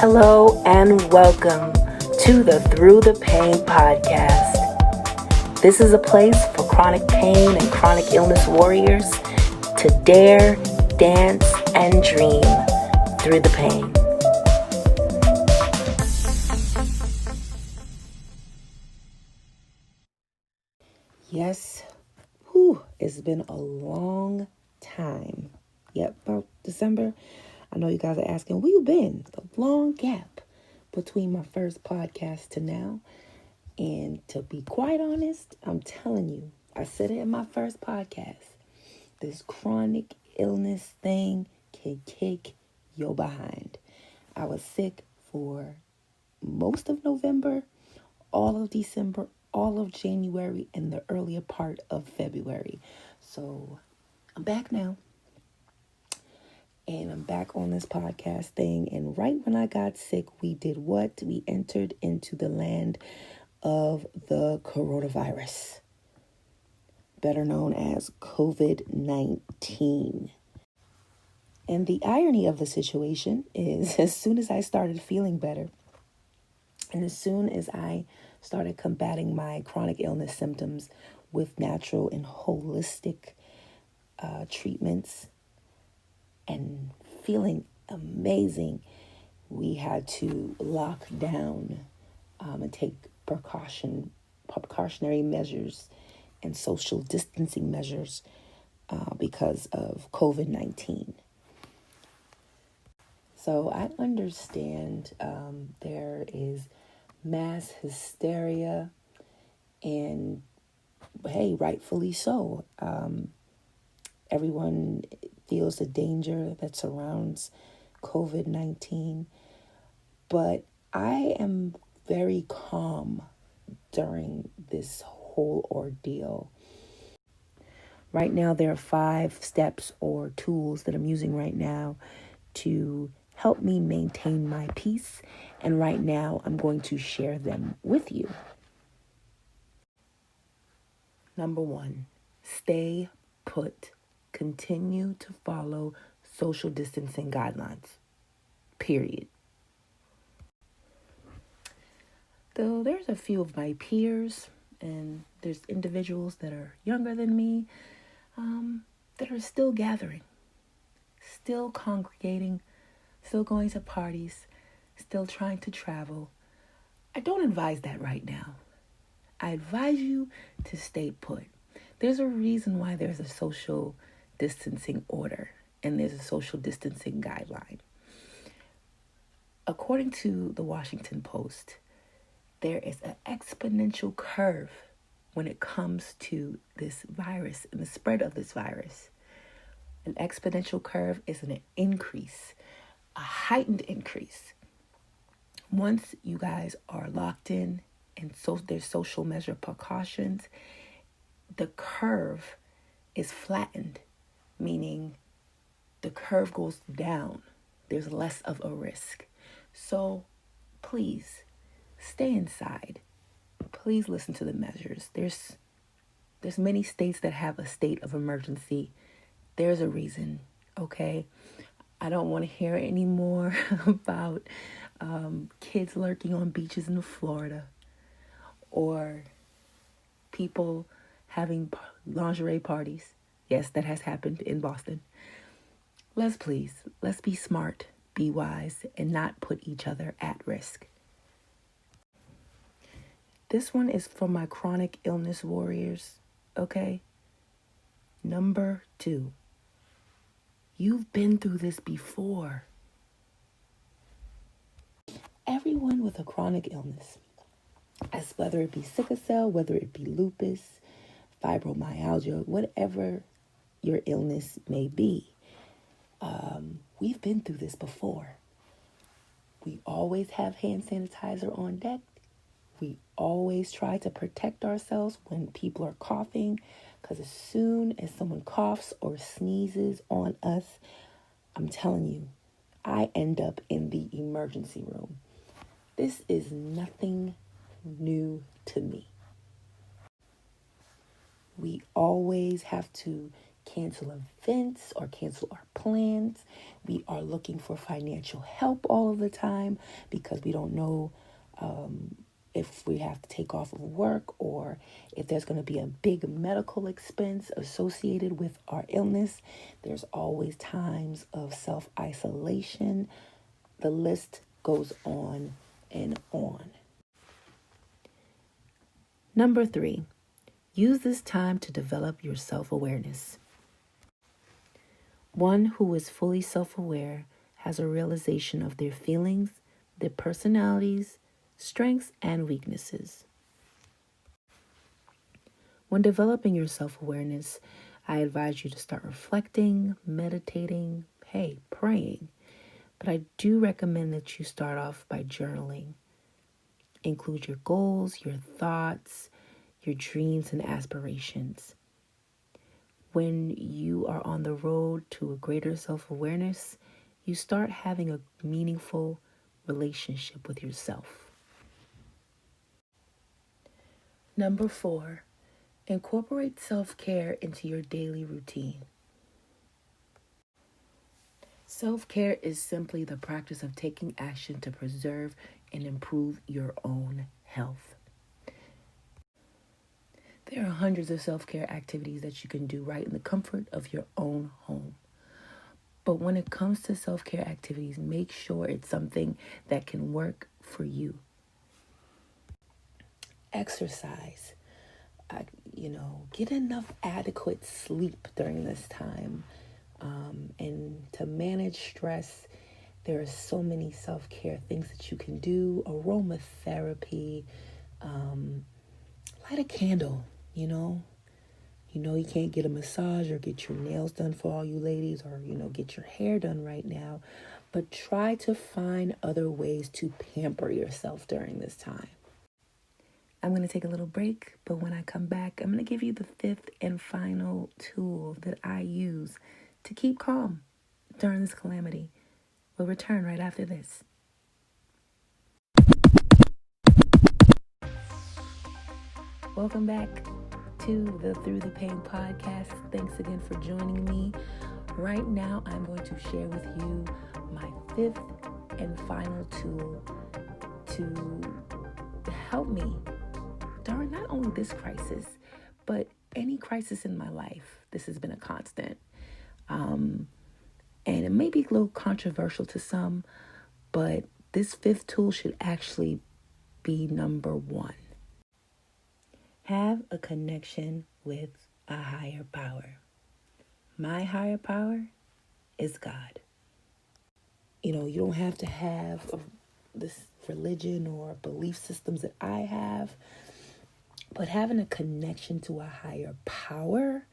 Hello and welcome to the Throughthepain podcast. This is a place for chronic pain and chronic illness warriors to dare, dance, and dream through the pain. Yes, it's been a long time. Yep, about December. I know you guys are asking, where you been? The long gap between my first podcast to now. And to be quite honest, I'm telling you, I said it in my first podcast. This chronic illness thing can kick your behind. I was sick for most of November, all of December, all of January, and the earlier part of February. So I'm back now. And I'm back on this podcast thing. And right when I got sick, we did what? We entered into the land of the coronavirus, better known as COVID-19. And the irony of the situation is, as soon as I started feeling better, and as soon as I started combating my chronic illness symptoms with natural and holistic treatments and feeling amazing, we had to lock down and take precautionary measures and social distancing measures because of COVID-19. So I understand there is mass hysteria, and hey, rightfully so. Everyone feels the danger that surrounds COVID-19, but I am very calm during this whole ordeal. Right now, there are 5 steps or tools that I'm using right now to help me maintain my peace. And right now, I'm going to share them with you. Number 1, stay put. Continue to follow social distancing guidelines. Period. Though there's a few of my peers and there's individuals that are younger than me that are still gathering, still congregating, still going to parties, still trying to travel. I don't advise that right now. I advise you to stay put. There's a reason why there's a social distancing order and there's a social distancing guideline. According to the Washington Post, there is an exponential curve when it comes to this virus and the spread of this virus. An exponential curve is an increase, a heightened increase. Once you guys are locked in and so there's social measure precautions, the curve is flattened, meaning the curve goes down. There's less of a risk. So please stay inside. Please listen to the measures. There's many states that have a state of emergency. There's a reason, okay? I don't want to hear any more about kids lurking on beaches in Florida or people having lingerie parties. Yes, that has happened in Boston. Let's be smart, be wise, and not put each other at risk. This one is for my chronic illness warriors, okay? Number 2, you've been through this before. Everyone with a chronic illness, as whether it be sickle cell, whether it be lupus, fibromyalgia, whatever your illness may be, we've been through this before. We always have hand sanitizer on deck. We always try to protect ourselves when people are coughing, because as soon as someone coughs or sneezes on us, I'm telling you, I end up in the emergency room. This is nothing new to me. We always have to cancel events or cancel our plans. We are looking for financial help all of the time because we don't know if we have to take off of work or if there's going to be a big medical expense associated with our illness. There's always times of self-isolation. The list goes on and on. Number 3, use this time to develop your self-awareness. One who is fully self-aware has a realization of their feelings, their personalities, strengths, and weaknesses. When developing your self-awareness, I advise you to start reflecting, meditating, praying. But I do recommend that you start off by journaling. Include your goals, your thoughts, your dreams, and aspirations. When you are on the road to a greater self-awareness, you start having a meaningful relationship with yourself. Number 4, incorporate self-care into your daily routine. Self-care is simply the practice of taking action to preserve and improve your own health. There are hundreds of self-care activities that you can do right in the comfort of your own home. But when it comes to self-care activities, make sure it's something that can work for you. Exercise. Get enough adequate sleep during this time. And to manage stress, there are so many self-care things that you can do. Aromatherapy, light a candle, you can't get a massage or get your nails done for all you ladies or, get your hair done right now. But try to find other ways to pamper yourself during this time. I'm going to take a little break, but when I come back, I'm going to give you the 5th and final tool that I use to keep calm during this calamity. We'll return right after this. Welcome back to the Through the Pain podcast. Thanks again for joining me. Right now, I'm going to share with you my 5th and final tool to help me during not only this crisis, but any crisis in my life. This has been a constant. And it may be a little controversial to some, but this 5th tool should actually be number 1. Have a connection with a higher power. My higher power is God. You don't have to have this religion or belief systems that I have, but having a connection to a higher power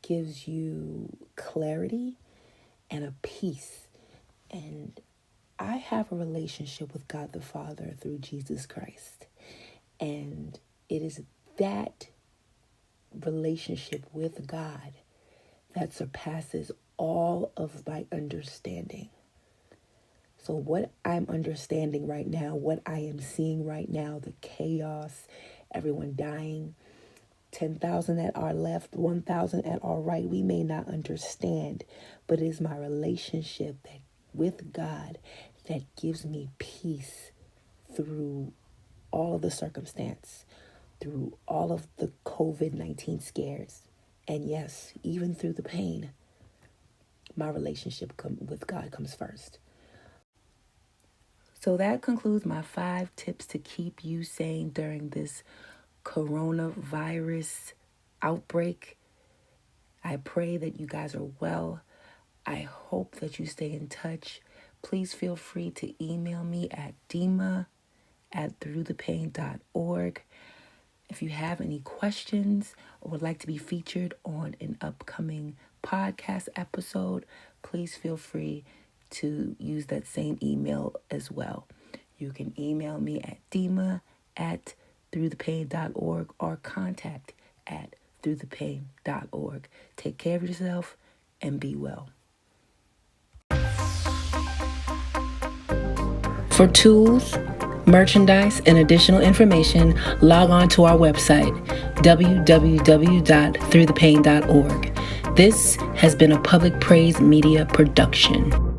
gives you clarity and a peace. And I have a relationship with God the Father through Jesus Christ. And it is that relationship with God that surpasses all of my understanding. So what I'm understanding right now, what I am seeing right now, the chaos, everyone dying, 10,000 at our left, 1,000 at our right, we may not understand, but it is my relationship with God that gives me peace through all of the circumstance, through all of the COVID-19 scares, and yes, even through the pain. My relationship with God comes first. So that concludes my 5 tips to keep you sane during this coronavirus outbreak. I pray that you guys are well. I hope that you stay in touch. Please feel free to email me at dima@throughthepain.org. If you have any questions or would like to be featured on an upcoming podcast episode, please feel free to use that same email as well. You can email me at dima@throughthepain.org or contact@throughthepain.org. Take care of yourself and be well. For tools, merchandise, and additional information, log on to our website, www.throughthepain.org. This has been a Public Praise Media production.